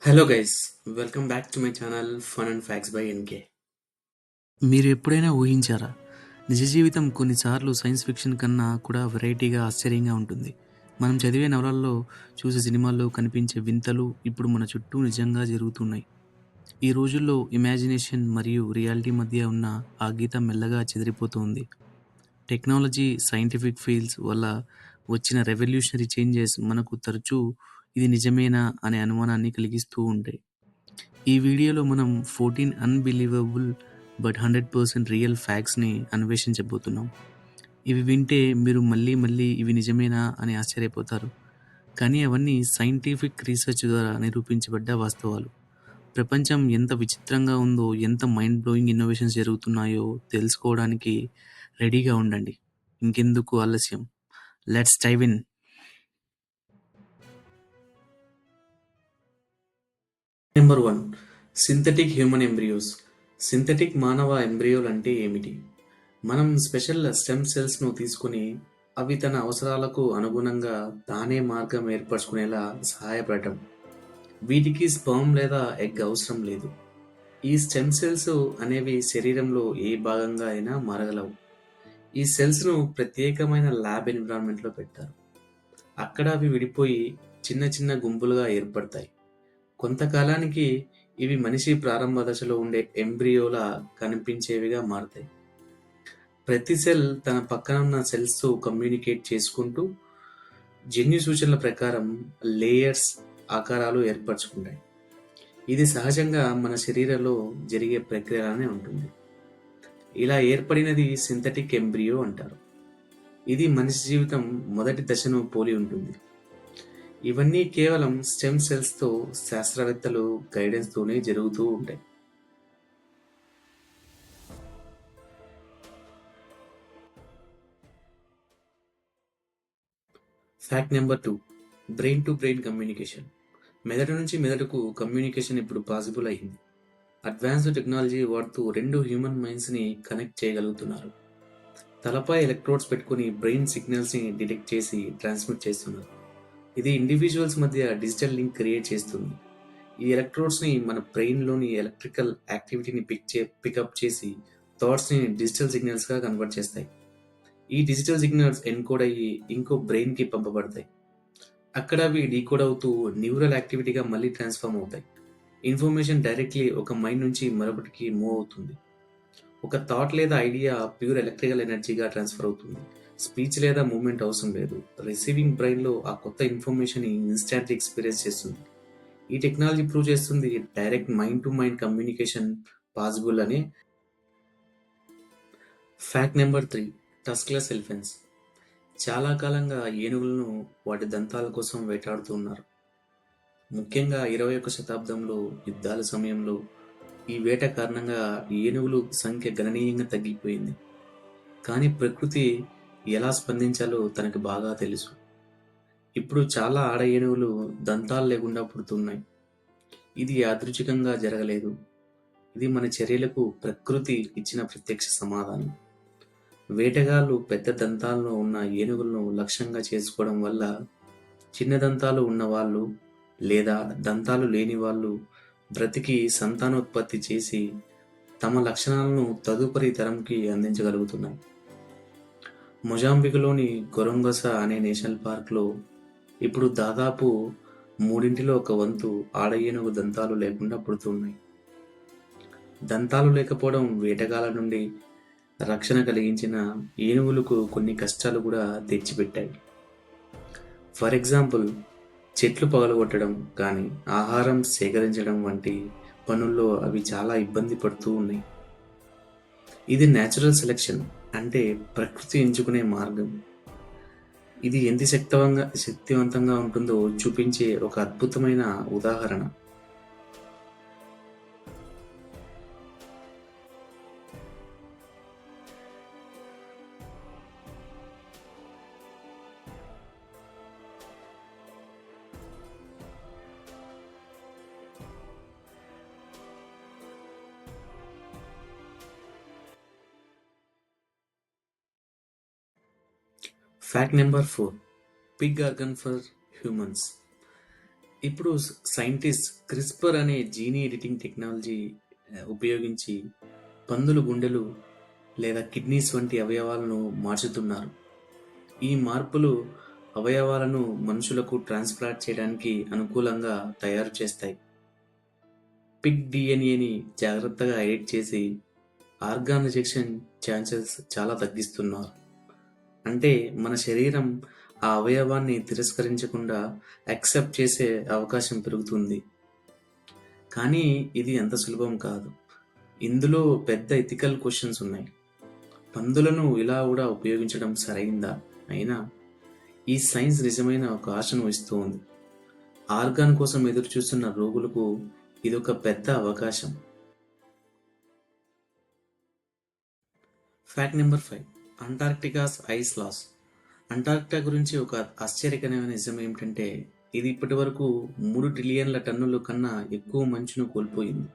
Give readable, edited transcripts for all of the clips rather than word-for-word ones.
Hello guys, welcome back to my channel fun and facts by NK. మీరు ఎప్పుడైనా ఊహించారా? నిజ జీవితం కొన్నిసార్లు సైన్స్ ఫిక్షన్ కన్నా కూడా వెరైటీగా, ఆశ్చర్యంగా ఉంటుంది. మనం చదివే నవలల్లో, చూసే సినిమాల్లో కనిపించే వింతలు ఇప్పుడు మన చుట్టూ నిజంగా జరుగుతున్నాయి. ఈ రోజుల్లో ఇమాజినేషన్ మరియు రియాలిటీ మధ్య ఉన్న ఆ గీత మెల్లగా చెదిరిపోతుంది. టెక్నాలజీ, సైంటిఫిక్ ఫీల్డ్స్ వల్ల వచ్చిన రెవల్యూషనరీ చేంజెస్ మనకు తరచూ ఇది నిజమేనా అనే అనుమానాన్ని కలిగిస్తూ ఉంటాయి. ఈ వీడియోలో మనం 14 అన్‌బిలీవబుల్ బట్ 100% రియల్ ఫ్యాక్ట్స్‌ని అన్వేషించబోతున్నాం. ఇవి వింటే మీరు మళ్ళీ మళ్ళీ ఇవి నిజమేనా అని ఆశ్చర్యపోతారు. కానీ అవన్నీ సైంటిఫిక్ రీసెర్చ్ ద్వారా నిరూపించబడ్డ వాస్తవాలు. ప్రపంచం ఎంత విచిత్రంగా ఉందో, ఎంత మైండ్ బ్లోయింగ్ ఇన్నోవేషన్స్ జరుగుతున్నాయో తెలుసుకోవడానికి రెడీగా ఉండండి. ఇంకెందుకు ఆలస్యం? Let's dive in. Number 1, synthetic human embryos. Synthetic మానవ ఎంబ్రియోలు అంటే ఏమిటి? మనం స్పెషల్ స్టెమ్ సెల్స్ను తీసుకుని అవి తన అవసరాలకు అనుగుణంగా తానే మార్గం ఏర్పరచుకునేలా సహాయపడటం. వీటికి స్పర్మ్ లేదా ఎగ్ అవసరం లేదు. ఈ స్టెమ్ సెల్స్ అనేవి శరీరంలో ఏ భాగంగా అయినా మారగలవు. ఈ సెల్స్ను ప్రత్యేకమైన ల్యాబ్ ఎన్విరాన్మెంట్లో పెట్టారు. అక్కడ అవి విడిపోయి చిన్న చిన్న గుంపులుగా ఏర్పడతాయి. కొంతకాలానికి ఇవి మనిషి ప్రారంభ దశలో ఉండే ఎంబ్రియోలా కనిపించేవిగా మారతాయి. ప్రతి సెల్ తన పక్కన ఉన్న సెల్స్తో కమ్యూనికేట్ చేసుకుంటూ జన్యు సూచనల ప్రకారం లేయర్స్, ఆకారాలు ఏర్పరచుకుంటాయి. ఇది సహజంగా మన శరీరంలో జరిగే ప్రక్రియలానే ఉంటుంది. ఇలా ఏర్పడినది సింథటిక్ ఎంబ్రియో అంటారు. ఇది మనిషి జీవితం మొదటి దశను పోలి ఉంటుంది. ఇవన్నీ కేవలం స్టెమ్ సెల్స్తో శాస్త్రవేత్తలు గైడెన్స్తోనే జరుగుతూ ఉంటాయి. Fact number 2, brain to brain communication. మెదడు నుంచి మెదడుకు కమ్యూనికేషన్ ఇప్పుడు పాసిబుల్ అయింది. అడ్వాన్స్డ్ టెక్నాలజీ వాడుతూ రెండు హ్యూమన్ మైండ్స్ని కనెక్ట్ చేయగలుగుతున్నారు. తలపై ఎలక్ట్రోడ్స్ పెట్టుకుని బ్రెయిన్ సిగ్నల్స్ని డిటెక్ట్ చేసి ట్రాన్స్మిట్ చేస్తున్నారు. ఇది ఇండివిజువల్స్ మధ్య డిజిటల్ లింక్ క్రియేట్ చేస్తుంది. ఈ ఎలక్ట్రోడ్స్ని మన బ్రెయిన్లోని ఎలక్ట్రికల్ యాక్టివిటీని పికప్ చేసి థాట్స్ని డిజిటల్ సిగ్నల్స్గా కన్వర్ట్ చేస్తాయి. ఈ డిజిటల్ సిగ్నల్స్ ఎన్కోడ్ అయ్యి ఇంకో బ్రెయిన్కి పంపబడతాయి. అక్కడ అవి డీకోడ్ అవుతూ న్యూరల్ యాక్టివిటీగా మళ్ళీ ట్రాన్స్ఫార్మ్ అవుతాయి. ఇన్ఫర్మేషన్ డైరెక్ట్లీ ఒక మైండ్ నుంచి మరొకటికి మూవ్ అవుతుంది. ఒక థాట్ లేదా ఐడియా ప్యూర్ ఎలక్ట్రికల్ ఎనర్జీగా ట్రాన్స్ఫర్ అవుతుంది. స్పీచ్ లేదా మూవ్మెంట్ అవసరం లేదు. రిసీవింగ్ బ్రెయిన్లో ఆ కొత్త ఇన్ఫర్మేషన్ ఇన్స్టాంట్లీ ఎక్స్పీరియన్స్ చేస్తుంది. ఈ టెక్నాలజీ ప్రూవ్ చేస్తుంది direct mind to mind communication possible అని. Fact number 3, tuskless elephants. చాలా కాలంగా ఏనుగులను వాటి దంతాల కోసం వేటాడుతూ ఉన్నారు. ముఖ్యంగా 21వ శతాబ్దంలో యుద్ధాల సమయంలో ఈ వేట కారణంగా ఏనుగులు సంఖ్య గణనీయంగా తగ్గిపోయింది. కానీ ప్రకృతి ఎలా స్పందించాలో తనకు బాగా తెలుసు. ఇప్పుడు చాలా ఆడ ఏనుగులు దంతాలు లేకుండా పుడుతున్నాయి. ఇది యాదృచ్ఛికంగా జరగలేదు. ఇది మన చర్యలకు ప్రకృతి ఇచ్చిన ప్రత్యక్ష సమాధానం. వేటగాళ్ళు పెద్ద దంతాలను ఉన్న ఏనుగులను లక్ష్యంగా చేసుకోవడం వల్ల చిన్న దంతాలు ఉన్నవాళ్ళు లేదా దంతాలు లేని వాళ్ళు బ్రతికి సంతానోత్పత్తి చేసి తమ లక్షణాలను తదుపరి తరంకి అందించగలుగుతున్నాయి. మొజాంబిక్లోని గొరంగొస అనే నేషనల్ పార్క్లో ఇప్పుడు దాదాపు మూడింటిలో ఒక వంతు ఆడ ఏనుగు దంతాలు లేకుండా పుడుతున్నాయి. దంతాలు లేకపోవడం వేటగాళ్ళ నుండి రక్షణ కలిగించిన ఏనుగులకు కొన్ని కష్టాలు కూడా తెచ్చిపెట్టాయి. ఫర్ ఎగ్జాంపుల్, చెట్లు పగలగొట్టడం కానీ ఆహారం సేకరించడం వంటి పనుల్లో అవి చాలా ఇబ్బంది పడుతూ ఉన్నాయి. ఇది న్యాచురల్ సెలెక్షన్, అంటే ప్రకృతి ఎంచుకునే మార్గం. ఇది ఎంత శక్తివంతంగా ఉంటుందో చూపించే ఒక అద్భుతమైన ఉదాహరణ. Fact number 4, Pig organ for humans. ఇప్పుడు సైంటిస్ట్ క్రిస్పర్ అనే జీనీ ఎడిటింగ్ టెక్నాలజీ ఉపయోగించి పందుల గుండెలు లేదా కిడ్నీస్ వంటి అవయవాలను మార్చుతున్నారు. ఈ మార్పులు అవయవాలను మనుషులకు ట్రాన్స్‌ప్లాంట్ చేయడానికి అనుకూలంగా తయారు చేస్తాయి. పిగ్ డీఎన్ఏని జాగ్రత్తగా ఎడిట్ చేసి ఆర్గాన్ రిజెక్షన్ ఛాన్సెస్ చాలా తగ్గిస్తున్నారు. అంటే మన శరీరం ఆ అవయవాన్ని తిరస్కరించకుండా యాక్సెప్ట్ చేసే అవకాశం పెరుగుతుంది. కానీ ఇది అంత సులభం కాదు. ఇందులో పెద్ద ఎథికల్ క్వెషన్స్ ఉన్నాయి. పందులను ఇలా కూడా ఉపయోగించడం సరైందా? అయినా ఈ సైన్స్ నిజమైన ఒక ఆశను ఇస్తోంది. ఆర్గాన్ కోసం ఎదురుచూస్తున్న రోగులకు ఇదొక పెద్ద అవకాశం. Fact number 5, Antarctica's ice loss. Antarctica గురించి ఒక ఆశ్చర్యకరమైన నిజం ఏమిటంటే ఇది ఇప్పటివరకు 3 ట్రిలియన్ల టన్నుల కన్నా ఎక్కువ మంచును కోల్పోయింది.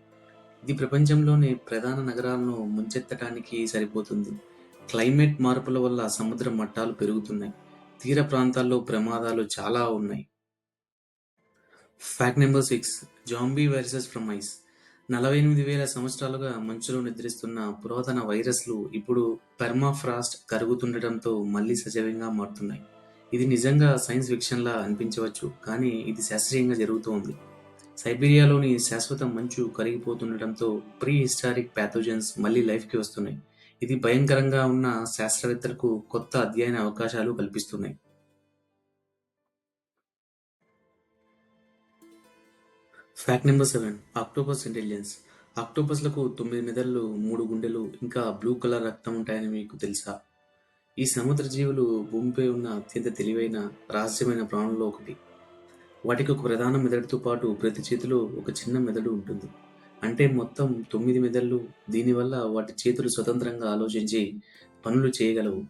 ఇది ప్రపంచంలోని ప్రధాన నగరాలను ముంచెత్తడానికి సరిపోతుంది. క్లైమేట్ మార్పుల వల్ల సముద్ర మట్టాలు పెరుగుతున్నాయి. తీర ప్రాంతాల్లో ప్రమాదాలు చాలా ఉన్నాయి. Fact number 6, zombie viruses from ice. 48,000 సంవత్సరాలుగా మంచులో నిద్రిస్తున్న పురాతన వైరస్లు ఇప్పుడు పెర్మాఫ్రాస్ట్ కరుగుతుండటంతో మళ్ళీ సజీవంగా మారుతున్నాయి. ఇది నిజంగా సైన్స్ ఫిక్షన్లా అనిపించవచ్చు, కానీ ఇది శాస్త్రీయంగా జరుగుతోంది. సైబీరియాలోని శాశ్వత మంచు కరిగిపోతుండటంతో ప్రీ హిస్టారిక్ ప్యాథోజన్స్ మళ్ళీ లైఫ్కి వస్తున్నాయి. ఇది భయంకరంగా ఉన్న శాస్త్రవేత్తలకు కొత్త అధ్యయన అవకాశాలు కల్పిస్తున్నాయి. Fact number 7, octopus intelligence. ఆక్టోపస్లకు 9 మెదళ్ళు, 3 గుండెలు, ఇంకా బ్లూ కలర్ రక్తం ఉంటాయని మీకు తెలుసా? ఈ సముద్ర జీవులు భూమిపై ఉన్న అత్యంత తెలివైన, రహస్యమైన ప్రాణుల్లో ఒకటి. వాటికి ఒక ప్రధాన మెదడుతో పాటు ప్రతి చేతిలో ఒక చిన్న మెదడు ఉంటుంది. అంటే మొత్తం 9 మెదళ్ళు. దీనివల్ల వాటి చేతులు స్వతంత్రంగా ఆలోచించి పనులు చేయగలవు.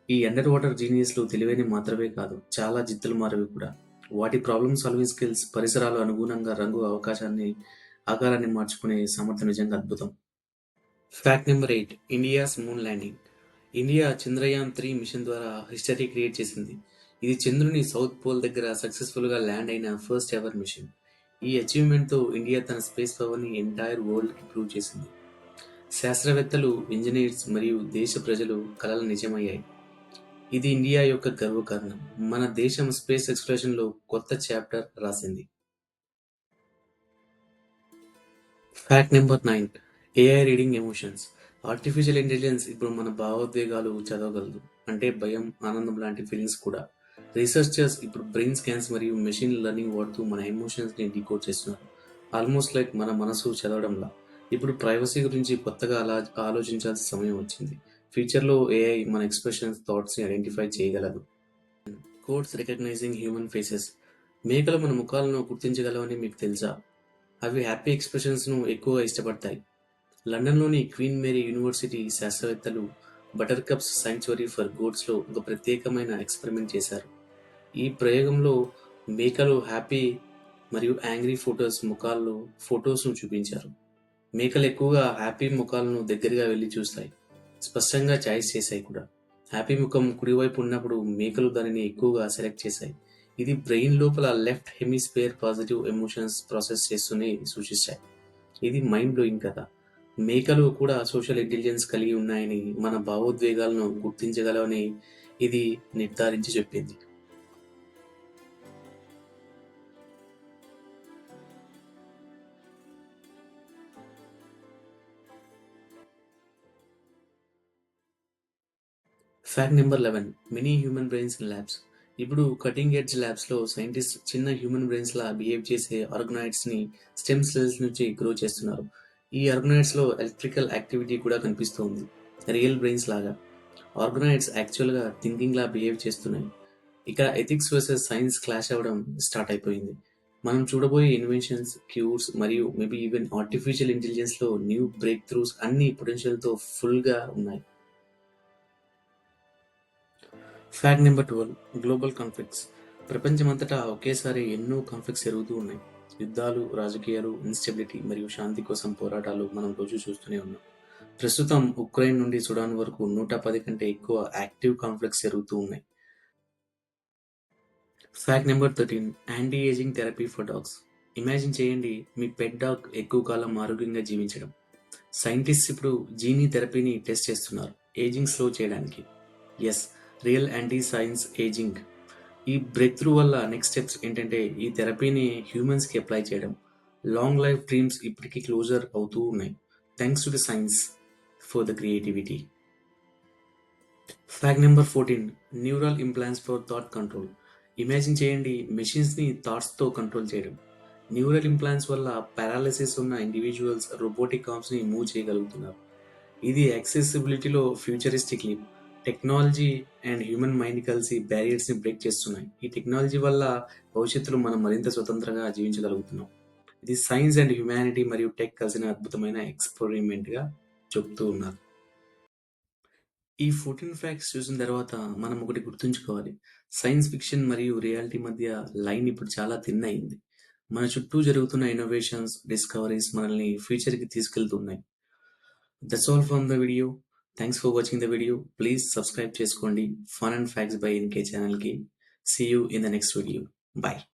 ఈ అండర్ వాటర్ జీనియస్లు తెలివైనవి మాత్రమే కాదు, చాలా జిత్తులు మారవి కూడా. వాటి ప్రాబ్లమ్ సాల్వింగ్ స్కిల్స్, పరిసరాలు అనుగుణంగా రంగు అవకాశాన్ని ఆకారాన్ని మార్చుకునే సామర్థ్యం నిజంగా అద్భుతం. Fact number 8, India's moon landing. India Chandrayaan three mission ద్వారా హిస్టరీ క్రియేట్ చేసింది. ఇది చంద్రుని సౌత్ పోల్ దగ్గర సక్సెస్ఫుల్గా ల్యాండ్ అయిన ఫస్ట్ ఎవర్ మిషన్. ఈ అచీవ్మెంట్తో ఇండియా తన స్పేస్ పవర్ని ఎంటైర్ వరల్డ్కి ప్రూవ్ చేసింది. శాస్త్రవేత్తలు, ఇంజనీర్స్ మరియు దేశ ప్రజలు కలలు నిజమయ్యాయి. ఇది ఇండియా యొక్క గర్వకారణం. మన దేశం స్పేస్ ఎక్స్‌ప్లోరేషన్‌లో కొత్త చాప్టర్ రాసింది. Fact number 9, AI reading emotions. Artificial intelligence ఇప్పుడు మన భావోద్వేగాలు చదవగలదు. అంటే భయం, ఆనందం లాంటి ఫీలింగ్స్ కూడా. రీసెర్చర్స్ ఇప్పుడు బ్రెయిన్ స్కాన్స్ మరియు మెషిన్ లెర్నింగ్ వాడుతూ మన ఎమోషన్స్ని డీకోడ్ చేస్తున్నారు. ఆల్మోస్ట్ లైక్ మన మనసు చదవడంలా. ఇప్పుడు ప్రైవసీ గురించి కొత్తగా ఆలోచించాల్సిన సమయం వచ్చింది. ఫ్యూచర్లో ఏఐ మన ఎక్స్ప్రెషన్స్, థాట్స్ని ఐడెంటిఫై చేయగలదు. Goats recognizing human faces. మేకలు మన ముఖాలను గుర్తించగలవని మీకు తెలుసా? అవి హ్యాపీ ఎక్స్ప్రెషన్స్ను ఎక్కువగా ఇష్టపడతాయి. లండన్లోని క్వీన్ మేరీ యూనివర్సిటీ శాస్త్రవేత్తలు బటర్ కప్స్ సాంక్చురీ ఫర్ గోట్స్లో ఒక ప్రత్యేకమైన ఎక్స్పెరిమెంట్ చేశారు. ఈ ప్రయోగంలో మేకలు హ్యాపీ మరియు యాంగ్రీ ముఖాల్లో ఫొటోస్ను చూపించారు. మేకలు ఎక్కువగా హ్యాపీ ముఖాలను దగ్గరగా వెళ్ళి చూస్తాయి, స్పష్టంగా చాయిస్ చేశాయి కూడా. హ్యాపీ ముఖం కుడివైపు ఉన్నప్పుడు మేకలు దానిని ఎక్కువగా సెలెక్ట్ చేశాయి. ఇది బ్రెయిన్ లోపల left hemisphere positive emotions process చేస్తూనే సూచించాయి. ఇది మైండ్ బ్లోయింగ్ కదా. మేకలు కూడా సోషల్ ఇంటెలిజెన్స్ కలిగి ఉన్నాయని, మన భావోద్వేగాలను గుర్తించగలవని ఇది నిర్ధారించి చెప్పింది. Fact number 11, mini human brains in labs. ఇప్పుడు కటింగ్ ఎడ్జ్ ల్యాబ్స్లో సైంటిస్ట్ చిన్న హ్యూమన్ బ్రెయిన్స్లా బిహేవ్ చేసే ఆర్గనాయిడ్స్ని స్టెమ్ సెల్స్ నుంచి గ్రో చేస్తున్నారు. ఈ ఆర్గనాయిడ్స్లో ఎలక్ట్రికల్ యాక్టివిటీ కూడా కనిపిస్తోంది, రియల్ బ్రెయిన్స్ లాగా. ఆర్గనాయిడ్స్ యాక్చువల్గా థింకింగ్లా బిహేవ్ చేస్తున్నాయి. ఇక ఎథిక్స్ వర్సెస్ సైన్స్ క్లాష్ అవ్వడం స్టార్ట్ అయిపోయింది. మనం చూడబోయే ఇన్వెన్షన్స్, క్యూర్స్ మరియు మేబీ ఈవెన్ ఆర్టిఫిషియల్ ఇంటెలిజెన్స్లో న్యూ బ్రేక్ త్రూస్ అన్ని పొటెన్షియల్తో ఫుల్గా ఉన్నాయి. Fact number 12, global conflicts. ప్రపంచమంతటా ఒకేసారి ఎన్నో కాన్ఫ్లిక్ట్స్ జరుగుతూ ఉన్నాయి. యుద్ధాలు, రాజకీయాలు, ఇన్స్టెబిలిటీ మరియు శాంతి కోసం పోరాటాలు మనం రోజు చూస్తూనే ఉన్నాం. ప్రస్తుతం ఉక్రెయిన్ నుండి సుడాన్ వరకు 110 కంటే ఎక్కువ యాక్టివ్ కాన్ఫ్లిక్ట్స్ జరుగుతూ ఉన్నాయి. Fact number 13, anti ageing therapy for dogs. Imagine చేయండి, మీ పెట్ డాగ్ ఎక్కువ కాలం ఆరోగ్యంగా జీవించడం. సైంటిస్ట్స్ ఇప్పుడు జీనీ థెరపీని టెస్ట్ చేస్తున్నారు ఏజింగ్ స్లో చేయడానికి. Yes, real anti science aging. ఈ బ్రేక్ త్రూ వల్ల నెక్స్ట్ స్టెప్స్ ఏంటంటే ఈ థెరపీని హ్యూమన్స్కి అప్లై చేయడం. లాంగ్ లైఫ్ డ్రీమ్స్ ఇప్పటికీ క్లోజర్ అవుతూ ఉన్నాయి, thanks to the science for the creativity. Fact number 14, neural implants for thought control. Imagine చేయండి, మెషిన్స్ని థాట్స్తో కంట్రోల్ చేయడం. న్యూరల్ ఇంప్లాంట్స్ వల్ల పారాలిసిస్ ఉన్న ఇండివిజువల్స్ రోబోటిక్ ఆర్మ్స్ని మూవ్ చేయగలుగుతున్నారు. ఇది యాక్సెసిబిలిటీలో futuristic leap. Technology and human mind కలిసి బ్యారియర్స్ని బ్రేక్ చేస్తున్నాయి. ఈ టెక్నాలజీ వల్ల భవిష్యత్తులో మనం మరింత స్వతంత్రంగా జీవించగలుగుతున్నాం. ఇది సైన్స్ అండ్ హ్యుమానిటీ మరియు టెక్ కలిసిన అద్భుతమైన ఎక్స్పెరిమెంట్గా చెప్తూ ఉన్నారు. ఈ 14 ఫ్యాక్ట్స్ చూసిన తర్వాత మనం ఒకటి గుర్తుంచుకోవాలి, సైన్స్ ఫిక్షన్ మరియు రియాలిటీ మధ్య లైన్ ఇప్పుడు చాలా థిన్ అయింది. మన చుట్టూ జరుగుతున్న ఇన్నోవేషన్స్, డిస్కవరీస్ మనల్ని ఫ్యూచర్కి తీసుకెళ్తున్నాయి. That's all from the video. Thanks for watching the video. Please subscribe చేసుకోండి fun and facts by NK ఛానల్కి. See you in the next video. Bye.